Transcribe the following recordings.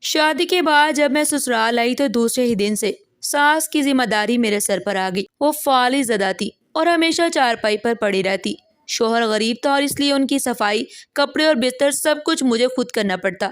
شادی کے بعد جب میں سسرال آئی تو دوسرے ہی دن سے ساس کی ذمہ داری میرے سر پر آ گئی۔ وہ فعال زدہ تھی اور ہمیشہ چارپائی پر پڑی رہتی۔ شوہر غریب تھا اور اس لیے ان کی صفائی، کپڑے اور بستر سب کچھ مجھے خود کرنا پڑتا۔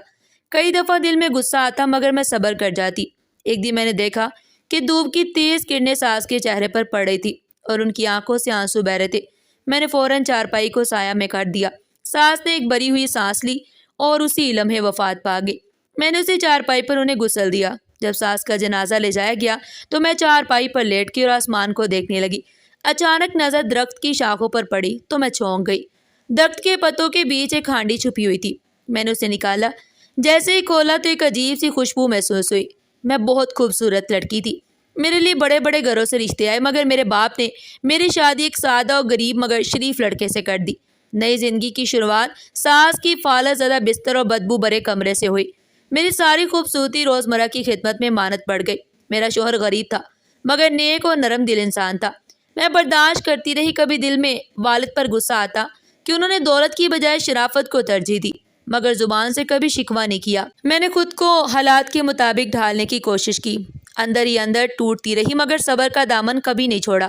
کئی دفعہ دل میں غصہ آتا مگر میں صبر کر جاتی۔ ایک دن میں نے دیکھا کہ دھوپ کی تیز کرنیں ساس کے چہرے پر پڑ رہی تھی اور ان کی آنکھوں سے آنسو بہ رہے تھے۔ میں نے فوراً چارپائی کو سایہ میں کر دیا۔ ساس نے ایک بری ہوئی سانس لی اور اسی لمحے وفات پا گئی۔ میں نے اسے چارپائی پر انہیں غسل دیا۔ جب ساس کا جنازہ لے جایا گیا تو میں چارپائی پر لیٹ کے اور آسمان کو دیکھنے لگی۔ اچانک نظر درخت کی شاخوں پر پڑی تو میں چونک گئی۔ درخت کے پتوں کے بیچ ایک ہانڈی چھپی ہوئی تھی۔ میں نے اسے نکالا۔ جیسے ہی کھولا تو ایک عجیب سی خوشبو محسوس ہوئی۔ میں بہت خوبصورت لڑکی تھی۔ میرے لیے بڑے بڑے گھروں سے رشتے آئے مگر میرے باپ نے میری شادی ایک سادہ اور غریب مگر شریف لڑکے سے کر دی۔ نئی زندگی کی شروعات ساس کی فالت زدہ بستر اور بدبو برے کمرے سے ہوئی۔ میری ساری خوبصورتی روزمرہ کی خدمت میں مانت پڑ گئی۔ میرا شوہر غریب تھا مگر نیک اور نرم دل انسان تھا۔ میں برداشت کرتی رہی۔ کبھی دل میں والد پر غصہ آتا کہ انہوں نے دولت کی بجائے شرافت کو ترجیح دی مگر زبان سے کبھی شکوہ نہیں کیا۔ میں نے خود کو حالات کے مطابق ڈھالنے کی کوشش کی۔ اندر ہی اندر ٹوٹتی رہی مگر صبر کا دامن کبھی نہیں چھوڑا۔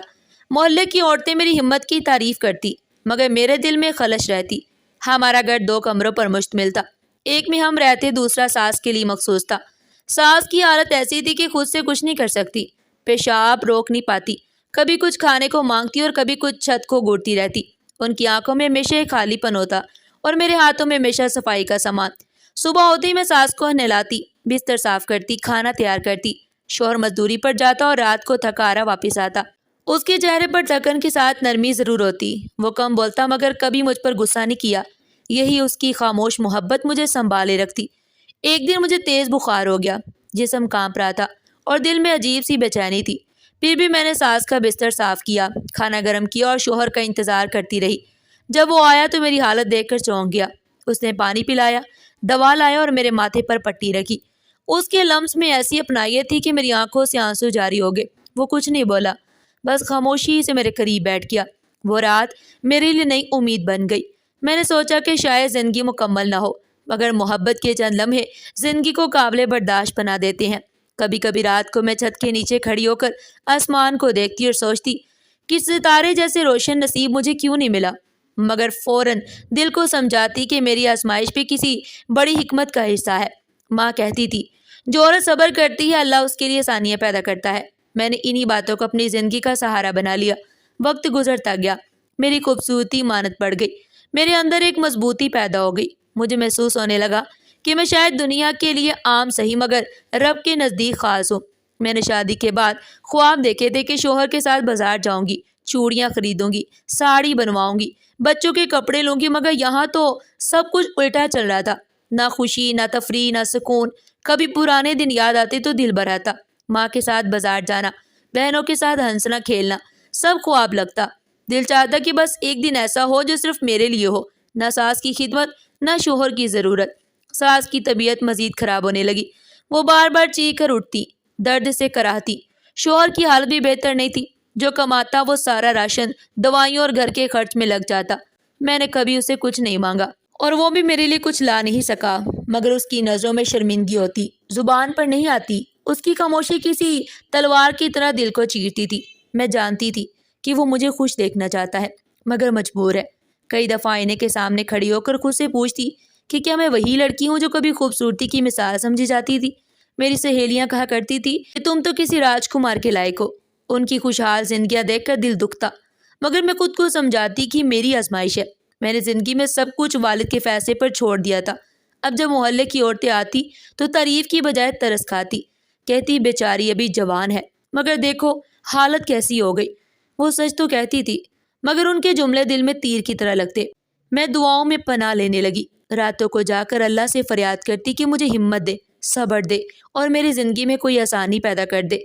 محلے کی عورتیں میری ہمت کی تعریف کرتی مگر میرے دل میں خلش رہتی۔ ہمارا گھر 2 کمروں پر مشتمل تھا۔ ایک میں ہم رہتے، دوسرا ساس کے لیے مخصوص تھا۔ ساس کی حالت ایسی تھی کہ خود سے کچھ نہیں کر سکتی۔ پیشاب روک نہیں پاتی، کبھی کچھ کھانے کو مانگتی اور کبھی کچھ چھت کو گھورتی رہتی۔ ان کی آنکھوں میں ہمیشہ ایک خالی پن ہوتا اور میرے ہاتھوں میں ہمیشہ صفائی کا سامان۔ صبح ہوتے ہی میں ساس کو نہلاتی، بستر صاف کرتی، کھانا تیار کرتی۔ شوہر مزدوری پر جاتا اور رات کو تھکا ہارا واپس آتا۔ اس کے چہرے پر تھکن کے ساتھ نرمی ضرور ہوتی۔ وہ کم بولتا مگر کبھی مجھ پر غصہ نہیں کیا۔ یہی اس کی خاموش محبت مجھے سنبھالے رکھتی۔ ایک دن مجھے تیز بخار ہو گیا، جسم کانپ رہا تھا اور دل میں عجیب سی بے چینی تھی۔ پھر بھی میں نے ساس کا بستر صاف کیا، کھانا گرم کیا اور شوہر کا انتظار کرتی رہی۔ جب وہ آیا تو میری حالت دیکھ کر چونک گیا۔ اس نے پانی پلایا، دوا لایا اور میرے ماتھے پر پٹی رکھی۔ اس کے لمس میں ایسی اپنائیت تھی کہ میری آنکھوں سے آنسو جاری ہو گئے۔ وہ کچھ نہیں بولا، بس خاموشی سے میرے قریب بیٹھ گیا۔ وہ رات میرے لیے نئی امید بن گئی۔ میں نے سوچا کہ شاید زندگی مکمل نہ ہو مگر محبت کے چند لمحے زندگی کو قابل برداشت بنا دیتے ہیں۔ کبھی کبھی رات کو میں چھت کے نیچے کھڑی ہو کر آسمان کو دیکھتی اور سوچتی کہ ستارے جیسے روشن نصیب مجھے کیوں نہیں ملا، مگر فوراً دل کو سمجھاتی کہ میری آزمائش بھی کسی بڑی حکمت کا حصہ ہے۔ ماں کہتی تھی جو عورت صبر کرتی ہے اللہ اس کے لیے آسانیاں پیدا کرتا ہے۔ میں نے انہی باتوں کو اپنی زندگی کا سہارا بنا لیا۔ وقت گزرتا گیا، میری خوبصورتی مانت بڑھ گئی، میرے اندر ایک مضبوطی پیدا ہو گئی۔ مجھے محسوس ہونے لگا کہ میں شاید دنیا کے لیے عام صحیح مگر رب کے نزدیک خاص ہوں۔ میں نے شادی کے بعد خواب دیکھے تھے کہ شوہر کے ساتھ بازار جاؤں گی، چوڑیاں خریدوں گی، ساڑی بنواؤں گی، بچوں کے کپڑے لوں گی مگر یہاں تو سب کچھ الٹا چل رہا تھا۔ نہ خوشی، نہ تفریح، نہ سکون۔ کبھی پرانے دن یاد آتے تو دل بھر آتا۔ ماں کے ساتھ بازار جانا، بہنوں کے ساتھ ہنسنا کھیلنا، سب خواب لگتا۔ دل چاہتا کہ بس ایک دن ایسا ہو جو صرف میرے لیے ہو، نہ ساس کی خدمت نہ شوہر کی ضرورت۔ ساس کی طبیعت مزید خراب ہونے لگی۔ وہ بار بار چیخ کر اٹھتی، درد سے کراہتی۔ شوہر کی حالت بھی بہتر نہیں تھی۔ جو کماتا وہ سارا راشن، دوائیوں اور گھر کے خرچ میں لگ جاتا۔ میں نے کبھی اسے کچھ نہیں مانگا اور وہ بھی میرے لیے کچھ لا نہیں سکا مگر اس کی نظروں میں شرمندگی ہوتی، زبان پر نہیں آتی۔ اس کی خاموشی کسی تلوار کی طرح دل کو چیرتی تھی۔ میں جانتی تھی کہ وہ مجھے خوش دیکھنا چاہتا ہے مگر مجبور ہے۔ کئی دفعہ آئینے کے سامنے کھڑی ہو کر خود سے پوچھتی کہ کیا میں وہی لڑکی ہوں جو کبھی خوبصورتی کی مثال سمجھی جاتی تھی۔ میری سہیلیاں کہا کرتی تھی کہ تم تو کسی راجکمار کے لائق ہو۔ ان کی خوشحال زندگیاں دیکھ کر دل دکھتا مگر میں خود کو سمجھاتی کہ میری آزمائش ہے۔ میں نے زندگی میں سب کچھ والد کے فیصلے پر چھوڑ دیا تھا۔ اب جب محلے کی عورتیں آتی تو تعریف کی بجائے ترس کھاتی، کہتی بیچاری ابھی جوان ہے مگر دیکھو حالت کیسی ہو گئی۔ وہ سچ تو کہتی تھی مگر ان کے جملے دل میں تیر کی طرح لگتے۔ میں دعاؤں میں پناہ لینے لگی، راتوں کو جا کر اللہ سے فریاد کرتی کہ مجھے ہمت دے، صبر دے اور میری زندگی میں کوئی آسانی پیدا کر دے۔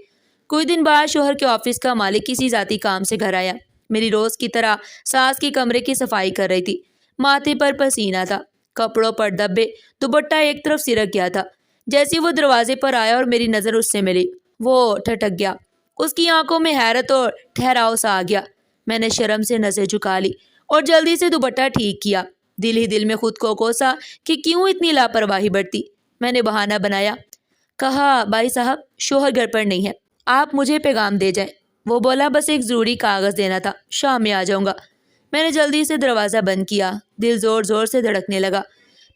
کچھ دن بعد شوہر کے آفس کا مالک کسی ذاتی کام سے گھر آیا۔ میری روز کی طرح ساس کے کمرے کی صفائی کر رہی تھی۔ ماتھے پر پسینہ تھا، کپڑوں پر دبے، دوپٹہ ایک طرف سرک گیا تھا۔ جیسے وہ دروازے پر آیا اور میری نظر اس سے ملی، وہ ٹھٹک گیا۔ اس کی آنکھوں میں حیرت اور ٹھہراؤ سا آ گیا۔ میں نے شرم سے نظر جھکا لی اور جلدی سے دوپٹہ ٹھیک کیا۔ دل ہی دل میں خود کو کوسا کہ کیوں اتنی لاپرواہی برتی۔ میں نے بہانہ بنایا کہا بھائی صاحب شوہر گھر پر نہیں ہے, آپ مجھے پیغام دے جائیں. وہ بولا بس ایک ضروری کاغذ دینا تھا, شام میں آ جاؤں گا. میں نے جلدی سے دروازہ بند کیا. دل زور زور سے دھڑکنے لگا.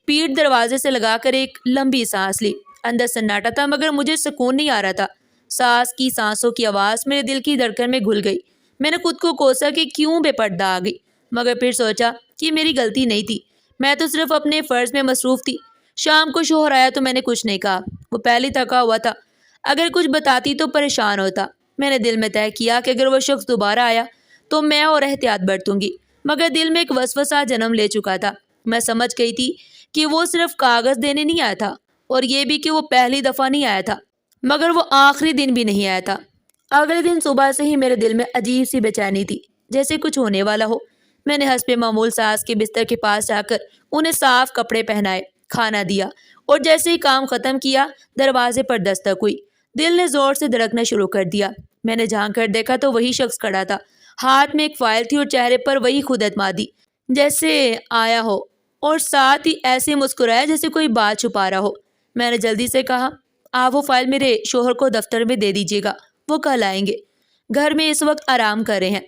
پیٹھ دروازے سے لگا کر ایک لمبی سانس لی. اندر سناٹا تھا مگر مجھے سکون نہیں آ رہا تھا. سانس کی سانسوں کی آواز میرے دل کی دھڑکن میں گھل گئی. میں نے خود کو کوسا کہ کیوں بے پردہ آ گئی, مگر پھر سوچا کہ میری غلطی نہیں تھی, میں تو صرف اپنے فرض میں مصروف تھی. شام کو شوہر آیا تو میں نے کچھ نہیں کہا. وہ پہلے تھکا ہوا تھا, اگر کچھ بتاتی تو پریشان ہوتا. میں نے دل میں طے کیا کہ اگر وہ شخص دوبارہ آیا تو میں اور احتیاط برتوں گی, مگر دل میں ایک وسوسہ جنم لے چکا تھا. میں سمجھ گئی تھی کہ وہ صرف کاغذ دینے نہیں آیا تھا, اور یہ بھی کہ وہ پہلی دفعہ نہیں آیا تھا, مگر وہ آخری دن بھی نہیں آیا تھا. اگلے دن صبح سے ہی میرے دل میں عجیب سی بے چینی تھی, جیسے کچھ ہونے والا ہو. میں نے حسب معمول ساس کے بستر کے پاس جا کر انہیں صاف کپڑے پہنائے, کھانا دیا, اور جیسے ہی کام ختم کیا دروازے پر دستک ہوئی. دل نے زور سے دھڑکنا شروع کر دیا. میں نے جھانک کر دیکھا تو وہی شخص کھڑا تھا. ہاتھ میں ایک فائل تھی اور چہرے پر وہی خود اعتمادی جیسے آیا ہو, اور ساتھ ہی ایسے مسکرایا جیسے کوئی بات چھپا رہا ہو. میں نے جلدی سے کہا آپ وہ فائل میرے شوہر کو دفتر میں دے دیجیے گا, وہ کل آئیں گے, گھر میں اس وقت آرام کر رہے ہیں.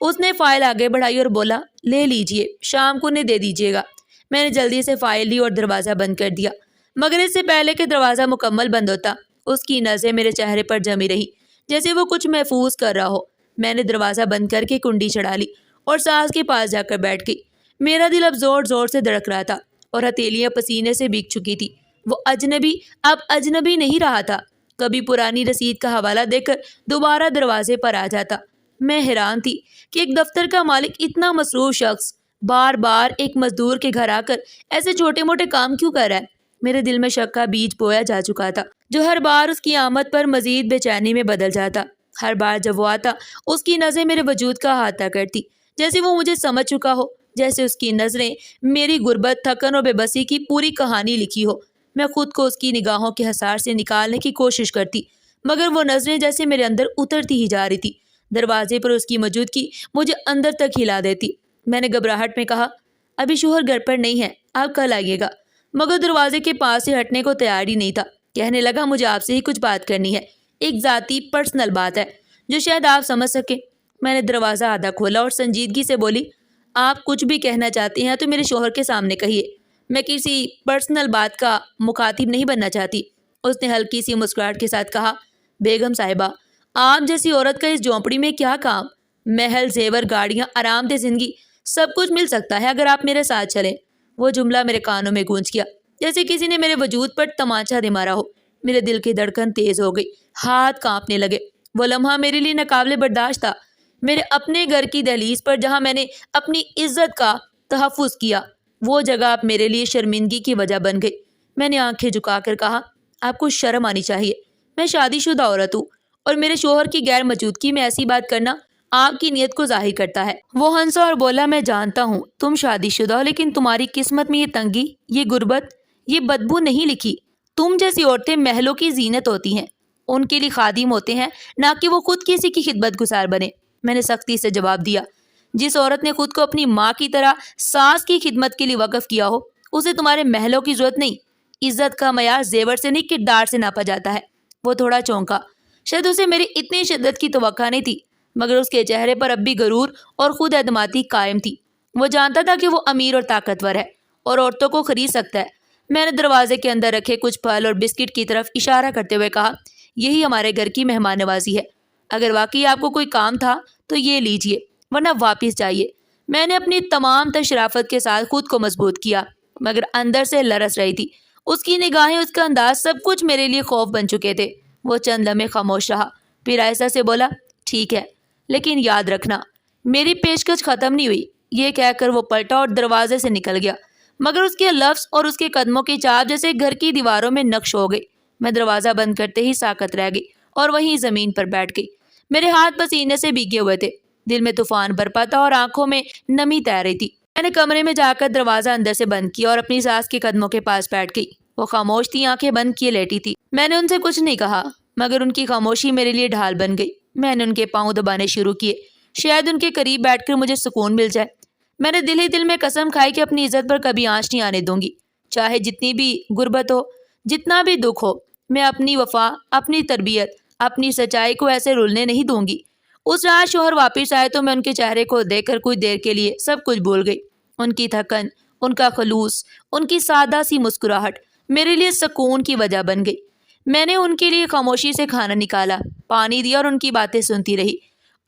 اس نے فائل آگے بڑھائی اور بولا لے لیجئے, شام کو انہیں دے دیجیے گا. میں نے جلدی سے فائل لی اور دروازہ بند کر دیا, مگر اس سے پہلے کہ دروازہ مکمل بند ہوتا اس کی نظریں میرے چہرے پر جمی رہی جیسے وہ کچھ محفوظ کر رہا ہو. میں نے دروازہ بند کر کے کنڈی چڑھا لی اور ساس کے پاس جا کر بیٹھ گئی. میرا دل اب زور زور سے دھڑک رہا تھا اور ہتھیلیاں پسینے سے بھیگ چکی تھی. وہ اجنبی اب اجنبی نہیں رہا تھا. کبھی پرانی رسید کا حوالہ دے کر دوبارہ دروازے پر آ جاتا. میں حیران تھی کہ ایک دفتر کا مالک اتنا مصروف شخص بار بار ایک مزدور کے گھر آ کر ایسے چھوٹے موٹے کام کیوں کر رہا ہے. میرے دل میں شک کا بیج بویا جا چکا تھا, جو ہر بار اس کی آمد پر مزید بے چینی میں بدل جاتا. ہر بار جب وہ آتا اس کی نظریں میرے وجود کا احاطہ کرتی, جیسے وہ مجھے سمجھ چکا ہو, جیسے اس کی نظریں میری غربت, تھکن اور بے بسی کی پوری کہانی لکھی ہو. میں خود کو اس کی نگاہوں کے حصار سے نکالنے کی کوشش کرتی, مگر وہ نظریں جیسے میرے اندر اترتی ہی جا رہی تھی. دروازے پر اس کی موجودگی مجھے اندر تک ہلا دیتی. میں نے گھبراہٹ میں کہا ابھی شوہر گھر پر نہیں ہے, آپ کل آئیے گا. مگر دروازے کے پاس سے ہٹنے کو تیار ہی نہیں تھا. کہنے لگا مجھے آپ سے ہی کچھ بات کرنی ہے, ایک ذاتی پرسنل بات ہے جو شاید آپ سمجھ سکیں. میں نے دروازہ آدھا کھولا اور سنجیدگی سے بولی آپ کچھ بھی کہنا چاہتے ہیں تو میرے شوہر کے سامنے کہیے, میں کسی پرسنل بات کا مخاطب نہیں بننا چاہتی. اس نے ہلکی سی مسکراہٹ کے ساتھ کہا بیگم صاحبہ آپ جیسی عورت کا اس جھونپڑی میں کیا کام. محل, زیور, گاڑیاں, آرام دہ زندگی, سب کچھ مل سکتا ہے اگر آپ میرے ساتھ چلیں. وہ جملہ میرے کانوں میں گونج گیا جیسے کسی نے میرے وجود پر تمانچہ دے مارا ہو. میرے دل کی دھڑکن تیز ہو گئی, ہاتھ کانپنے لگے. وہ لمحہ میرے لیے ناقابل برداشت تھا. میرے اپنے گھر کی دہلیز پر جہاں میں نے اپنی عزت کا تحفظ کیا, وہ جگہ اب میرے لیے شرمندگی کی وجہ بن گئی. میں نے آنکھیں جھکا کر کہا آپ کو شرم آنی چاہیے, میں شادی شدہ عورت ہوں اور میرے شوہر کی غیر موجودگی میں ایسی بات کرنا آپ کی نیت کو ظاہر کرتا ہے. وہ ہنسا اور بولا میں جانتا ہوں تم شادی شدہ ہو, لیکن تمہاری قسمت میں یہ تنگی, یہ غربت, یہ بدبو نہیں لکھی. تم جیسی عورتیں محلوں کی زینت ہوتی ہیں, ان کے لیے خادم ہوتے ہیں, نہ کہ وہ خود کسی کی خدمت گزار بنے. میں نے سختی سے جواب دیا جس عورت نے خود کو اپنی ماں کی طرح ساس کی خدمت کے لیے وقف کیا ہو اسے تمہارے محلوں کی ضرورت نہیں. عزت کا معیار زیور سے نہیں کردار سے ناپا جاتا ہے. وہ تھوڑا چونکا, شاید اسے میری اتنی شدت کی توقع نہیں تھی, مگر اس کے چہرے پر اب بھی غرور اور خود اعتمادی قائم تھی. وہ جانتا تھا کہ وہ امیر اور طاقتور ہے اور عورتوں کو خرید سکتا ہے. میں نے دروازے کے اندر رکھے کچھ پھل اور بسکٹ کی طرف اشارہ کرتے ہوئے کہا یہی ہمارے گھر کی مہمان نوازی ہے. اگر واقعی آپ کو کوئی کام تھا تو یہ لیجئے, ورنہ واپس جائیے. میں نے اپنی تمام تر شرافت کے ساتھ خود کو مضبوط کیا, مگر اندر سے لرز رہی تھی. اس کی نگاہیں, اس کا انداز, سب کچھ میرے لیے خوف بن چکے تھے. وہ چند لمحے خاموش رہا, پھر آہستہ سے بولا ٹھیک ہے, لیکن یاد رکھنا میری پیشکش ختم نہیں ہوئی. یہ کہہ کر وہ پلٹا اور دروازے سے نکل گیا, مگر اس کے لفظ اور اس کے قدموں کی چاپ جیسے گھر کی دیواروں میں نقش ہو گئی. میں دروازہ بند کرتے ہی ساکت رہ گئی اور وہیں زمین پر بیٹھ گئی. میرے ہاتھ پسینے سے بھیگے ہوئے تھے, دل میں طوفان برپا تھا اور آنکھوں میں نمی تیر رہی تھی. میں نے کمرے میں جا کر دروازہ اندر سے بند کیا اور اپنی ساس کے قدموں کے پاس بیٹھ گئی. وہ خاموش تھی, آنکھیں بند کیے لیٹی تھی. میں نے ان سے کچھ نہیں کہا, مگر ان کی خاموشی میرے لیے ڈھال بن گئی. میں نے ان کے پاؤں دبانے شروع کیے, شاید ان کے قریب بیٹھ کر مجھے سکون مل جائے. میں نے دل ہی دل میں قسم کھائی کہ اپنی عزت پر کبھی آنچ نہیں آنے دوں گی, چاہے جتنی بھی غربت ہو, جتنا بھی دکھ ہو. میں اپنی وفا، اپنی تربیت، اپنی سچائی کو ایسے رلنے نہیں دوں گی۔ اس رات شوہر واپس آئے تو میں ان کے چہرے کو دیکھ کر کچھ دیر کے لیے سب کچھ بھول گئی۔ ان کی تھکن، ان کا خلوص، ان کی سادہ سی مسکراہٹ میرے لیے سکون کی وجہ بن گئی۔ میں نے ان کے لیے خاموشی سے کھانا نکالا، پانی دیا اور ان کی باتیں سنتی رہی۔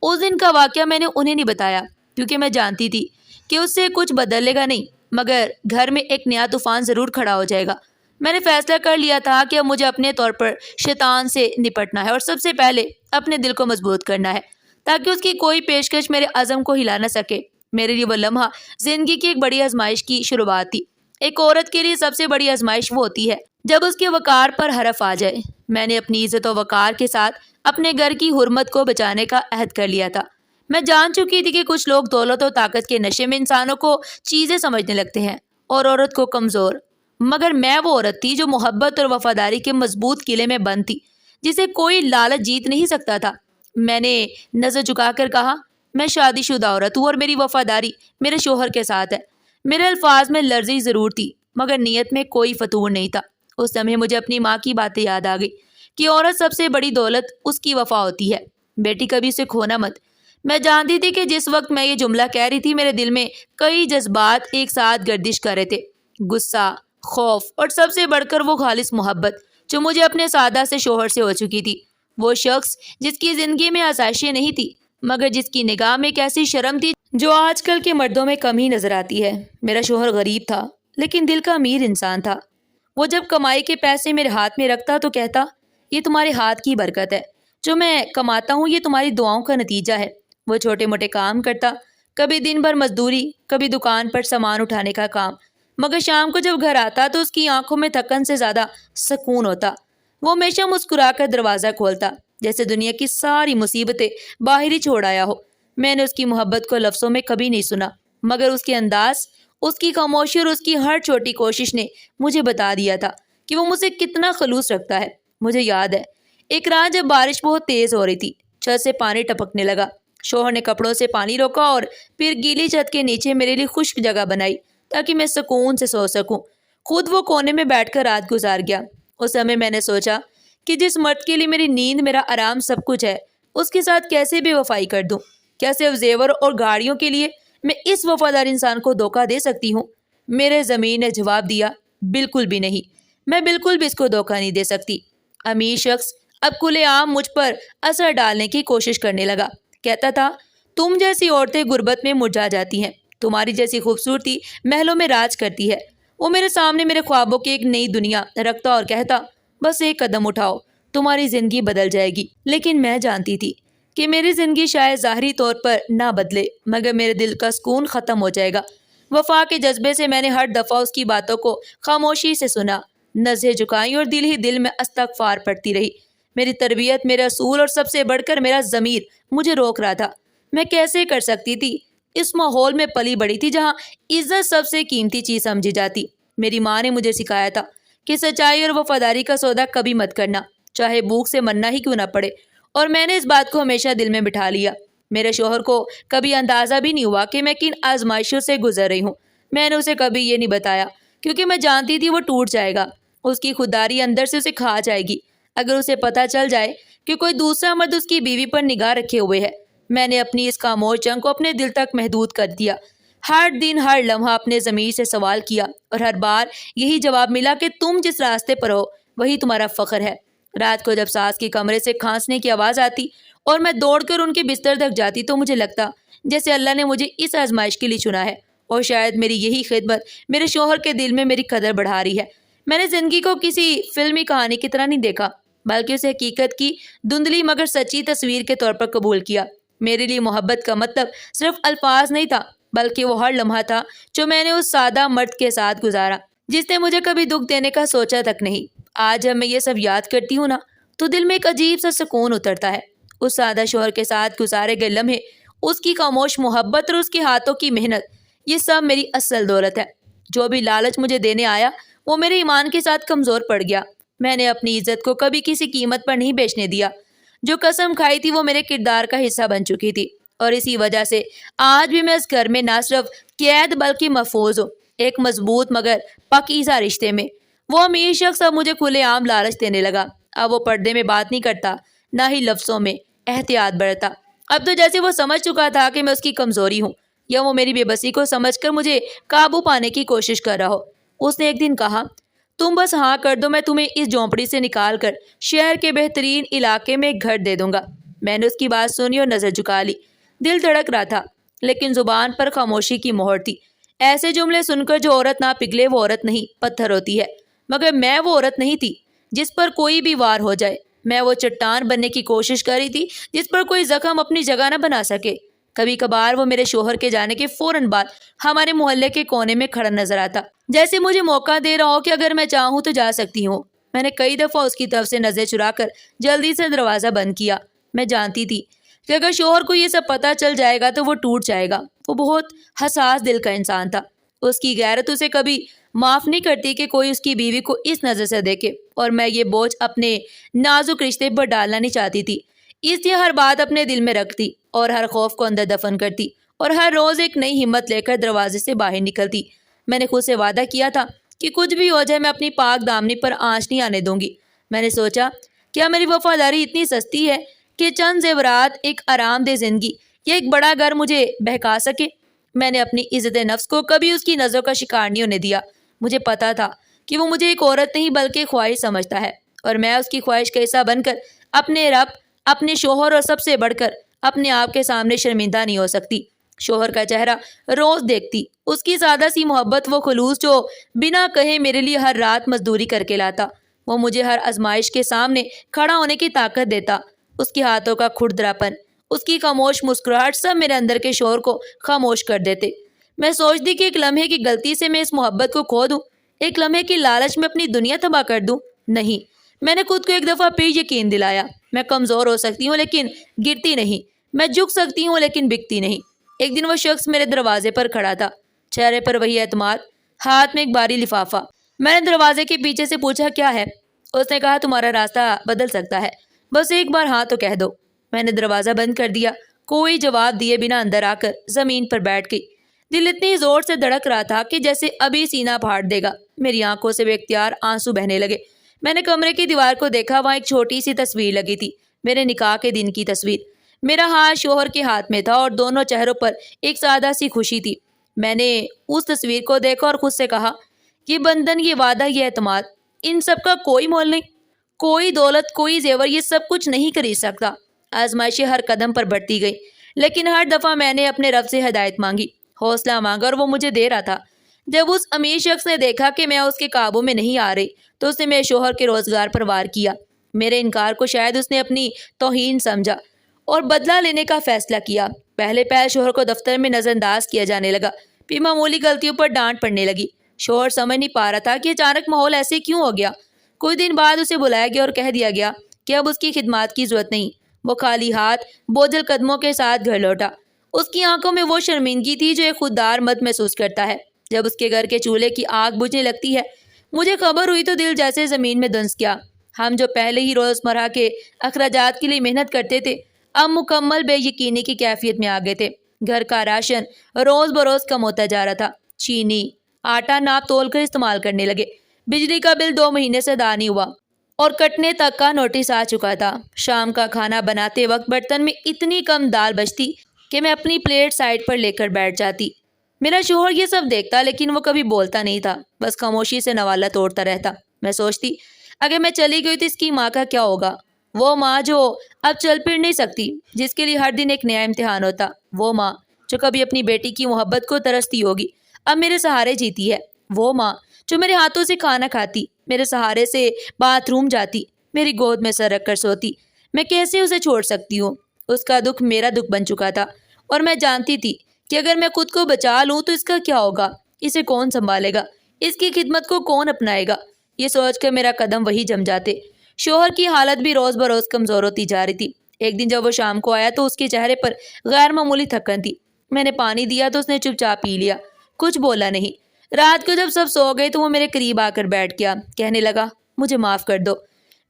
اس دن کا واقعہ میں نے انہیں نہیں بتایا کیونکہ میں جانتی تھی کہ اس سے کچھ بدلے گا نہیں، مگر گھر میں ایک نیا طوفان ضرور کھڑا ہو جائے گا۔ میں نے فیصلہ کر لیا تھا کہ اب مجھے اپنے طور پر شیطان سے نپٹنا ہے اور سب سے پہلے اپنے دل کو مضبوط کرنا ہے تاکہ اس کی کوئی پیشکش میرے عزم کو ہلا نہ سکے۔ میرے لیے وہ لمحہ زندگی کی ایک بڑی آزمائش کی شروعات تھی۔ ایک عورت کے لیے سب سے بڑی آزمائش وہ ہوتی ہے جب اس کے وقار پر حرف آ جائے۔ میں نے اپنی عزت و وقار کے ساتھ اپنے گھر کی حرمت کو بچانے کا عہد کر لیا تھا۔ میں جان چکی تھی کہ کچھ لوگ دولت و طاقت کے نشے میں انسانوں کو چیزیں سمجھنے لگتے ہیں اور عورت کو کمزور، مگر میں وہ عورت تھی جو محبت اور وفاداری کے مضبوط قلعے میں بند تھی، جسے کوئی لالچ جیت نہیں سکتا تھا۔ میں نے نظر جھکا کر کہا، میں شادی شدہ عورت ہوں اور میری وفاداری میرے شوہر کے ساتھ ہے۔ میرے الفاظ میں لرزش ضرور تھی مگر نیت میں کوئی فتور نہیں تھا۔ اس لمحے مجھے اپنی ماں کی باتیں یاد آ گئی کہ عورت سب سے بڑی دولت اس کی وفا ہوتی ہے، بیٹی کبھی اسے کھونا مت۔ میں جانتی تھی کہ جس وقت میں یہ جملہ کہہ رہی تھی میرے دل میں کئی جذبات ایک ساتھ گردش کر رہے تھے، غصہ، خوف اور سب سے بڑھ کر وہ خالص محبت جو مجھے اپنے سادہ سے شوہر سے ہو چکی تھی۔ وہ شخص جس کی زندگی میں آسائشیں نہیں تھی مگر جس کی نگاہ میں ایک ایسی شرم تھی جو آج کل کے مردوں میں کم ہی نظر آتی ہے۔ میرا شوہر غریب تھا لیکن دل کا امیر انسان تھا۔ وہ جب کمائی کے پیسے میرے ہاتھ میں رکھتا تو کہتا، یہ تمہارے ہاتھ کی برکت ہے، جو میں کماتا ہوں یہ تمہاری دعاؤں کا نتیجہ ہے۔ وہ چھوٹے موٹے کام کرتا، کبھی دن بھر مزدوری، کبھی دکان پر سامان اٹھانے کا کام، مگر شام کو جب گھر آتا تو اس کی آنکھوں میں تھکن سے زیادہ سکون ہوتا۔ وہ ہمیشہ مسکرا کر دروازہ کھولتا جیسے دنیا کی ساری مصیبتیں باہر ہی چھوڑ آیا ہو۔ میں نے اس کی محبت کو لفظوں میں کبھی نہیں سنا مگر اس کے انداز، اس کی خاموشی اور اس کی ہر چھوٹی کوشش نے مجھے بتا دیا تھا کہ وہ مجھ سے کتنا خلوص رکھتا ہے۔ مجھے یاد ہے ایک رات جب بارش بہت تیز ہو رہی تھی، چھت سے پانی ٹپکنے لگا۔ شوہر نے کپڑوں سے پانی روکا اور پھر گیلی چھت کے نیچے میرے لیے خشک جگہ بنائی تاکہ میں سکون سے سو سکوں۔ خود وہ کونے میں بیٹھ کر رات گزار گیا۔ اس سمے میں نے سوچا کہ جس مرد کے لیے میری نیند، میرا آرام سب کچھ ہے، اس کے ساتھ کیسے بے وفائی کر دوں؟ کیا صرف زیور اور گاڑیوں کے لیے میں اس وفادار انسان کو دھوکہ دے سکتی ہوں؟ میرے ضمیر نے جواب دیا، بالکل بھی نہیں، میں بالکل بھی اس کو دھوکہ نہیں دے سکتی۔ امیر شخص اب کھلے عام مجھ پر اثر ڈالنے کی کوشش کرنے لگا۔ کہتا تھا، تم جیسی عورتیں غربت میں مرجھا جاتی ہیں، تمہاری جیسی خوبصورتی محلوں میں راج کرتی ہے۔ وہ میرے سامنے میرے خوابوں کی ایک نئی دنیا رکھتا اور کہتا، بس ایک قدم اٹھاؤ، تمہاری زندگی بدل جائے گی۔ لیکن میں جانتی تھی کہ میری زندگی شاید ظاہری طور پر نہ بدلے مگر میرے دل کا سکون ختم ہو جائے گا۔ وفا کے جذبے سے میں نے ہر دفعہ اس کی باتوں کو خاموشی سے سنا، نظریں جھکائیں اور دل ہی دل میں استغفار پڑھتی رہی۔ میری تربیت، میرے اصول اور سب سے بڑھ کر میرا ضمیر مجھے روک رہا تھا۔ میں کیسے کر سکتی تھی؟ اس ماحول میں پلی بڑی تھی جہاں عزت سب سے قیمتی چیز سمجھی جاتی۔ میری ماں نے مجھے سکھایا تھا کہ سچائی اور وفاداری کا سودا کبھی مت کرنا، چاہے بھوک سے مرنا ہی کیوں نہ پڑے، اور میں نے اس بات کو ہمیشہ دل میں بٹھا لیا۔ میرے شوہر کو کبھی اندازہ بھی نہیں ہوا کہ میں کن آزمائشوں سے گزر رہی ہوں۔ میں نے اسے کبھی یہ نہیں بتایا کیونکہ میں جانتی تھی وہ ٹوٹ جائے گا، اس کی خودداری اندر سے اسے کھا جائے گی اگر اسے پتہ چل جائے کہ کوئی دوسرا مرد اس کی بیوی پر نگاہ رکھے ہوئے ہے۔ میں نے اپنی اس خاموش جنگ کو اپنے دل تک محدود کر دیا۔ ہر دن، ہر لمحہ اپنے ضمیر سے سوال کیا اور ہر بار یہی جواب ملا کہ تم جس راستے پر ہو وہی تمہارا فخر ہے۔ رات کو جب ساس کی کمرے سے کھانسنے کی آواز آتی اور میں دوڑ کر ان کے بستر تک جاتی تو مجھے لگتا جیسے اللہ نے مجھے اس آزمائش کے لیے چنا ہے اور شاید میری یہی خدمت میرے شوہر کے دل میں میری قدر بڑھا رہی ہے۔ میں نے زندگی کو کسی فلمی کہانی کی طرح نہیں دیکھا بلکہ اسے حقیقت کی دھندلی مگر سچی تصویر کے طور پر قبول کیا۔ میرے لیے محبت کا مطلب صرف الفاظ نہیں تھا بلکہ وہ ہر لمحہ تھا جو میں نے اس سادہ مرد کے ساتھ گزارا جس نے مجھے کبھی دکھ دینے کا سوچا تک نہیں۔ آج جب میں یہ سب یاد کرتی ہوں نا تو دل میں ایک عجیب سا سکون اترتا ہے۔ اس سادہ شوہر کے ساتھ گزارے گئے لمحے، اس کی خاموش محبت اور اس کے ہاتھوں کی محنت، یہ سب میری اصل دولت ہے۔ جو بھی لالچ مجھے دینے آیا وہ میرے ایمان کے ساتھ کمزور پڑ گیا۔ میں نے اپنی عزت کو کبھی کسی قیمت پر نہیں بیچنے دیا۔ جو قسم کھائی تھی وہ میرے کردار کا حصہ بن چکی تھی اور اسی وجہ سے آج بھی میں اس گھر میں نہ صرف قید بلکہ محفوظ ہوں، ایک مضبوط مگر پاکیزہ رشتے میں۔ وہ امیر شخص اب مجھے کھلے عام لالچ دینے لگا۔ اب وہ پردے میں بات نہیں کرتا، نہ ہی لفظوں میں احتیاط برتا۔ اب تو جیسے وہ سمجھ چکا تھا کہ میں اس کی کمزوری ہوں، یا وہ میری بے بسی کو سمجھ کر مجھے قابو پانے کی کوشش کر رہا ہو۔ اس نے ایک دن کہا، تم بس ہاں کر دو، میں تمہیں اس جھونپڑی سے نکال کر شہر کے بہترین علاقے میں ایک گھر دے دوں گا۔ میں نے اس کی بات سنی اور نظر جھکا لی۔ دل دھڑک رہا تھا، لیکن زبان پر خاموشی کی مہر تھی۔ ایسے جملے سن کر جو عورت نہ پگھلے وہ عورت نہیں، پتھر ہوتی ہے۔ مگر میں وہ عورت نہیں تھی جس پر کوئی بھی وار ہو جائے۔ میں وہ چٹان بننے کی کوشش کر رہی تھی جس پر کوئی زخم اپنی جگہ نہ بنا سکے۔ کبھی کبھار وہ میرے شوہر کے جانے کے فوراً بعد ہمارے محلے کے کونے میں کھڑا نظر آتا، جیسے مجھے موقع دے رہا ہو کہ اگر میں چاہوں تو جا سکتی ہوں۔ میں نے کئی دفعہ اس کی طرف سے نظر چرا کر جلدی سے دروازہ بند کیا۔ میں جانتی تھی کہ اگر شوہر کو یہ سب پتہ چل جائے گا تو وہ ٹوٹ جائے گا۔ وہ بہت حساس دل کا انسان تھا۔ اس کی غیرت اسے کبھی معاف نہیں کرتی کہ کوئی اس کی بیوی کو اس نظر سے دیکھے، اور میں یہ بوجھ اپنے نازک رشتے پر ڈالنا نہیں چاہتی تھی۔ اس لیے ہر بات اپنے دل میں رکھتی اور ہر خوف کو اندر دفن کرتی، اور ہر روز ایک نئی ہمت لے کر دروازے سے باہر نکلتی۔ میں نے خود سے وعدہ کیا تھا کہ کچھ بھی ہو جائے میں اپنی پاک دامنی پر آنچ نہیں آنے دوں گی۔ میں نے سوچا، کیا میری وفاداری اتنی سستی ہے کہ چند زیورات، ایک آرام دہ زندگی یا ایک بڑا گھر مجھے بہکا سکے؟ میں نے اپنی عزت نفس کو کبھی اس کی نظروں کا شکار نہیں ہونے دیا۔ مجھے پتا تھا کہ وہ مجھے ایک عورت نہیں بلکہ خواہش سمجھتا ہے، اور میں اس کی خواہش کا حصہ بن کر اپنے رب، اپنے شوہر اور سب سے بڑھ کر اپنے آپ کے سامنے شرمندہ نہیں ہو سکتی۔ شوہر کا چہرہ روز دیکھتی، اس کی سادہ سی محبت، وہ خلوص جو بنا کہے میرے لیے ہر رات مزدوری کر کے لاتا، وہ مجھے ہر آزمائش کے سامنے کھڑا ہونے کی طاقت دیتا۔ اس کے ہاتھوں کا کھردراپن، اس کی خاموش مسکراہٹ، سب میرے اندر کے شور کو خاموش کر دیتے۔ میں سوچتی کہ ایک لمحے کی غلطی سے میں اس محبت کو کھو دوں، ایک لمحے کی لالچ میں اپنی دنیا تباہ کر دوں۔ نہیں، میں نے خود کو ایک دفعہ پھر یقین دلایا، میں کمزور ہو سکتی ہوں لیکن گرتی نہیں، میں جھک سکتی ہوں لیکن بکتی نہیں۔ ایک دن وہ شخص میرے دروازے پر کھڑا تھا، چہرے پر وہی اعتماد، ہاتھ میں ایک بھاری لفافہ۔ میں نے دروازے کے پیچھے سے پوچھا، کیا ہے؟ اس نے کہا، تمہارا راستہ بدل سکتا ہے، بس ایک بار ہاں تو کہہ دو۔ میں نے دروازہ بند کر دیا، کوئی جواب دیے بنا اندر آ کر زمین پر بیٹھ گئی۔ دل اتنی زور سے دھڑک رہا تھا کہ جیسے ابھی سینہ پھاڑ دے گا۔ میری آنکھوں سے بے اختیار آنسو بہنے لگے۔ میں نے کمرے کی دیوار کو دیکھا، وہاں ایک چھوٹی سی تصویر لگی تھی، میرے نکاح کے دن کی تصویر۔ میرا ہاتھ شوہر کے ہاتھ میں تھا اور دونوں چہروں پر ایک سادہ سی خوشی تھی۔ میں نے اس تصویر کو دیکھا اور خود سے کہا، یہ بندھن، یہ وعدہ، یہ اعتماد، ان سب کا کوئی مول نہیں۔ کوئی دولت، کوئی زیور یہ سب کچھ نہیں خرید سکتا۔ آزمائشیں ہر قدم پر بڑھتی گئی، لیکن ہر دفعہ میں نے اپنے رب سے ہدایت مانگی، حوصلہ مانگا، اور وہ مجھے دے رہا تھا۔ جب اس امیر شخص نے دیکھا کہ میں اس کے قابو میں نہیں آ رہی تو اس نے میرے شوہر کے روزگار پر وار کیا۔ میرے انکار کو شاید اس نے اپنی توہین سمجھا اور بدلہ لینے کا فیصلہ کیا۔ پہلے پہل شوہر کو دفتر میں نظر انداز کیا جانے لگا، پھر معمولی غلطیوں پر ڈانٹ پڑنے لگی۔ شوہر سمجھ نہیں پا رہا تھا کہ اچانک ماحول ایسے کیوں ہو گیا۔ کچھ دن بعد اسے بلایا گیا اور کہہ دیا گیا کہ اب اس کی خدمات کی ضرورت نہیں۔ وہ خالی ہاتھ، بوجھل قدموں کے ساتھ گھر لوٹا۔ اس کی آنکھوں میں وہ شرمندگی تھی جو ایک خوددار مرد محسوس کرتا ہے جب اس کے گھر کے چولہے کی آگ بجھنے لگتی ہے۔ مجھے خبر ہوئی تو دل جیسے زمین میں دنس گیا۔ ہم جو پہلے ہی روزمرہ کے اخراجات کے لیے محنت کرتے تھے، اب مکمل بے یقینی کی کیفیت میں آ گئے تھے۔ گھر کا راشن روز بروز کم ہوتا جا رہا تھا۔ چینی، آٹا ناپ تول کر استعمال کرنے لگے۔ بجلی کا بل 2 مہینے سے ادا نہیں ہوا اور کٹنے تک کا نوٹس آ چکا تھا۔ شام کا کھانا بناتے وقت برتن میں اتنی کم دال بچتی کہ میں اپنی پلیٹ سائڈ پر لے کر بیٹھ جاتی۔ میرا شوہر یہ سب دیکھتا لیکن وہ کبھی بولتا نہیں تھا، بس خاموشی سے نوالہ توڑتا رہتا۔ میں سوچتی، اگر میں چلی گئی تو اس کی ماں کا کیا ہوگا؟ وہ ماں جو اب چل پھر نہیں سکتی، جس کے لیے ہر دن ایک نیا امتحان ہوتا۔ وہ ماں جو کبھی اپنی بیٹی کی محبت کو ترستی ہوگی، اب میرے سہارے جیتی ہے۔ وہ ماں جو میرے ہاتھوں سے کھانا کھاتی، میرے سہارے سے باتھ روم جاتی، میری گود میں سر رکھ کر سوتی۔ میں کیسے اسے چھوڑ سکتی ہوں؟ اس کا دکھ میرا دکھ بن چکا تھا، اور میں جانتی تھی کہ اگر میں خود کو بچا لوں تو اس کا کیا ہوگا؟ اسے کون سنبھالے گا؟ اس کی خدمت کو کون اپنائے گا؟ یہ سوچ کر میرا قدم وہی جم جاتے۔ شوہر کی حالت بھی روز بروز کمزور ہوتی جا رہی تھی۔ ایک دن جب وہ شام کو آیا تو اس کے چہرے پر غیر معمولی تھکن تھی۔ میں نے پانی دیا تو اس نے چپ چاپ پی لیا، کچھ بولا نہیں۔ رات کو جب سب سو گئے تو وہ میرے قریب آ کر بیٹھ گیا، کہنے لگا، مجھے معاف کر دو،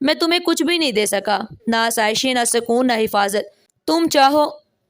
میں تمہیں کچھ بھی نہیں دے سکا، نہ آسائشیں، نہ سکون، نہ حفاظت۔ تم چاہو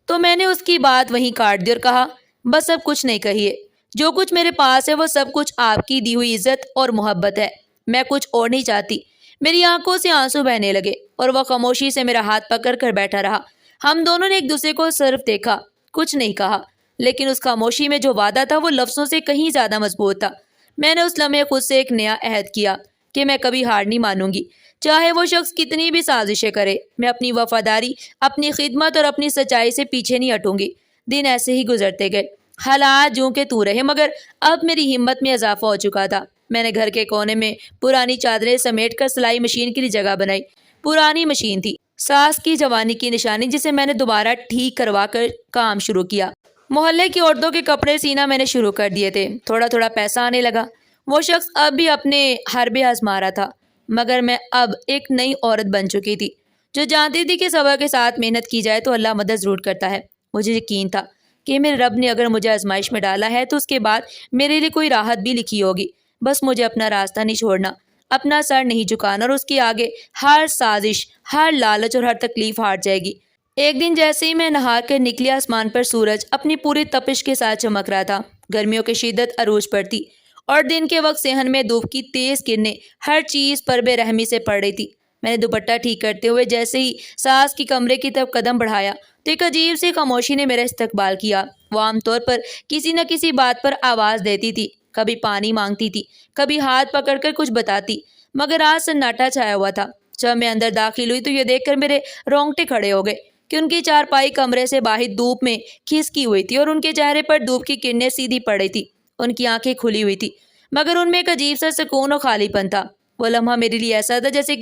تو میں نے اس کی بات وہیں کاٹ دی اور کہا، بس اب کچھ نہیں کہیے، جو کچھ میرے پاس ہے وہ سب کچھ آپ کی دی ہوئی عزت اور محبت ہے۔ میں کچھ اور نہیں چاہتی۔ میری آنکھوں سے آنسو بہنے لگے اور وہ خاموشی سے میرا ہاتھ پکڑ کر بیٹھا رہا۔ ہم دونوں نے ایک دوسرے کو صرف دیکھا، کچھ نہیں کہا، لیکن اس خاموشی میں جو وعدہ تھا وہ لفظوں سے کہیں زیادہ مضبوط تھا۔ میں نے اس لمحے خود سے ایک نیا عہد کیا کہ میں کبھی ہار نہیں مانوں گی، چاہے وہ شخص کتنی بھی سازشیں کرے۔ میں اپنی وفاداری، اپنی خدمت اور اپنی سچائی سے پیچھے نہیں ہٹوں گی۔ دن ایسے ہی گزرتے گئے، حالات جوں کے توں رہے، مگر اب میری ہمت میں اضافہ ہو چکا تھا۔ میں نے گھر کے کونے میں پرانی چادریں سمیٹ کر سلائی مشین کے لیے جگہ بنائی۔ پرانی مشین تھی، ساس کی جوانی کی نشانی، جسے میں نے دوبارہ ٹھیک کروا کر کام شروع کیا۔ محلے کی عورتوں کے کپڑے سینا میں نے شروع کر دیے تھے، تھوڑا تھوڑا پیسہ آنے لگا۔ وہ شخص اب بھی اپنے حربے آزما رہا تھا، مگر میں اب ایک نئی عورت بن چکی تھی، جو جانتی تھی کہ صبر کے ساتھ محنت کی جائے تو اللہ مدد ضرور کرتا ہے۔ مجھے یقین تھا کہ میرے رب نے اگر مجھے آزمائش میں ڈالا ہے تو اس کے بعد میرے لیے کوئی راحت بھی لکھی ہوگی۔ بس مجھے اپنا راستہ نہیں چھوڑنا، اپنا سر نہیں جھکانا، اور اس کے آگے ہر سازش، ہر لالچ اور ہر تکلیف ہار جائے گی۔ ایک دن جیسے ہی میں نہا کر نکلی، آسمان پر سورج اپنی پوری تپش کے ساتھ چمک رہا تھا۔ گرمیوں کی شدت عروج پر تھی اور دن کے وقت صحن میں دھوپ کی تیز کرنیں ہر چیز پر بے رحمی سے پڑ رہی تھی۔ میں نے دوپٹہ ٹھیک کرتے ہوئے جیسے ہی ساس کی کمرے کی طرف قدم بڑھایا تو ایک عجیب سی خاموشی نے میرا استقبال کیا۔ وہ عام طور پر کسی نہ کسی بات پر آواز دیتی تھی، کبھی پانی مانگتی تھی، کبھی ہاتھ پکڑ کر کچھ بتاتی، مگر آج سناٹا چھایا ہوا تھا۔ جب میں اندر داخل ہوئی تو یہ دیکھ کر میرے رونگٹے کھڑے ہو گئے کہ ان کی چارپائی کمرے سے باہر دھوپ میں کھسکی ہوئی تھی اور ان کے چہرے پر دھوپ کی کرنیں سیدھی پڑ رہی تھی۔ ان کی آنکھیں کھلی ہوئی تھی، مگر ان میں ایک عجیب سا سکون اور خالی پن تھا۔ وہ لمحہ میرے لیے ایسا تھا جیسے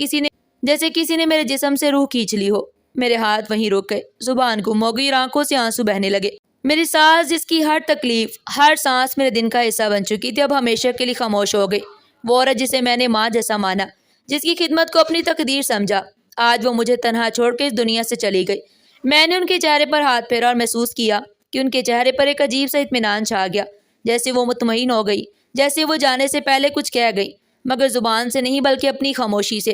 کسی نے میرے جسم سے روح کھینچ لی ہو۔ میرے ہاتھ وہیں رک گئے، زبان گم ہو گئی اور آنکھوں سے آنسو بہنے لگے۔ میری ساس، جس کی ہر تکلیف، ہر سانس میرے دن کا حصہ بن چکی تھی، اب ہمیشہ کے لیے خاموش ہو گئی۔ وہ عورت جسے میں نے ماں جیسا مانا، جس کی خدمت کو اپنی تقدیر سمجھا، آج وہ مجھے تنہا چھوڑ کے اس دنیا سے چلی گئی۔ میں نے ان کے چہرے پر ہاتھ پھیرا اور محسوس کیا کہ ان کے چہرے پر ایک عجیب سا اطمینان چھا گیا، جیسے وہ مطمئن ہو گئی، جیسے وہ جانے سے پہلے کچھ کہہ گئی، مگر زبان سے نہیں بلکہ اپنی خاموشی سے۔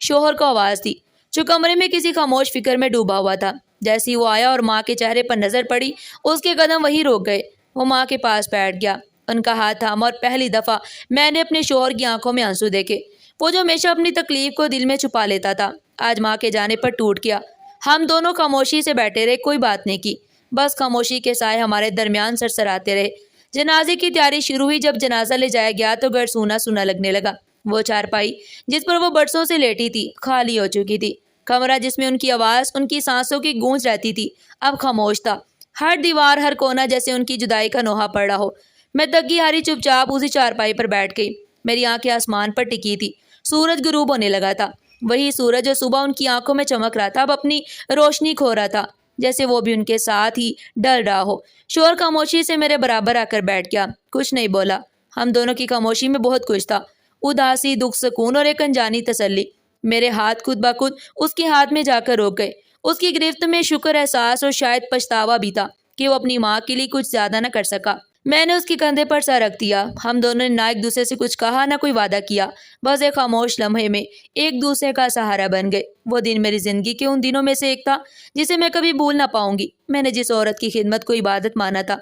شوہر کو آواز دی، جو کمرے میں کسی خاموش فکر میں ڈوبا ہوا تھا۔ جیسے ہی وہ آیا اور ماں کے چہرے پر نظر پڑی، اس کے قدم وہیں روک گئے۔ وہ ماں کے پاس بیٹھ گیا، ان کا ہاتھ تھاما، اور پہلی دفعہ میں نے اپنے شوہر کی آنکھوں میں آنسو دیکھے۔ وہ جو ہمیشہ اپنی تکلیف کو دل میں چھپا لیتا تھا، آج ماں کے جانے پر ٹوٹ گیا۔ ہم دونوں خاموشی سے بیٹھے رہے، کوئی بات نہیں کی، بس خاموشی کے سائے ہمارے درمیان سرسراتے رہے۔ جنازے کی تیاری شروع ہوئی۔ جب جنازہ لے جایا گیا تو گھر سونا سونا لگنے لگا۔ وہ چارپائی جس پر وہ برسوں سے لیٹی تھی خالی ہو چکی تھی۔ کمرہ جس میں ان کی آواز، ان کی سانسوں کی گونج رہتی تھی، اب خاموش تھا۔ ہر دیوار، ہر کونا جیسے ان کی جدائی کا نوحہ پڑ رہا ہو۔ میں تکی ہاری چپ چاپ اسی چارپائی پر بیٹھ گئی۔ میری آنکھیں آسمان پر ٹکی تھی۔ سورج غروب ہونے لگا تھا۔ وہی سورج جو صبح ان کی آنکھوں میں چمک رہا تھا، اب اپنی روشنی کھو رہا تھا، جیسے وہ بھی ان کے ساتھ ہی ڈل رہا ہو۔ شوہر خاموشی سے میرے برابر آ کر بیٹھ گیا، کچھ نہیں بولا۔ ہم دونوں کی خاموشی میں بہت کچھ تھا، اداسی، دکھ، سکون اور ایک انجانی تسلی۔ میرے ہاتھ خود بخود اس کے ہاتھ میں جا کر روک گئے۔ اس کی گرفت میں شکر، احساس اور شاید پچھتاوا بھی تھا کہ وہ اپنی ماں کے لیے کچھ زیادہ نہ کر سکا۔ میں نے اس کے کندھے پر سر رکھ دیا۔ ہم دونوں نے نہ ایک دوسرے سے کچھ کہا، نہ کوئی وعدہ کیا، بس ایک خاموش لمحے میں ایک دوسرے کا سہارا بن گئے۔ وہ دن میری زندگی کے ان دنوں میں سے ایک تھا جسے میں کبھی بھول نہ پاؤں گی۔ میں نے جس عورت کی خدمت کو عبادت مانا تھا،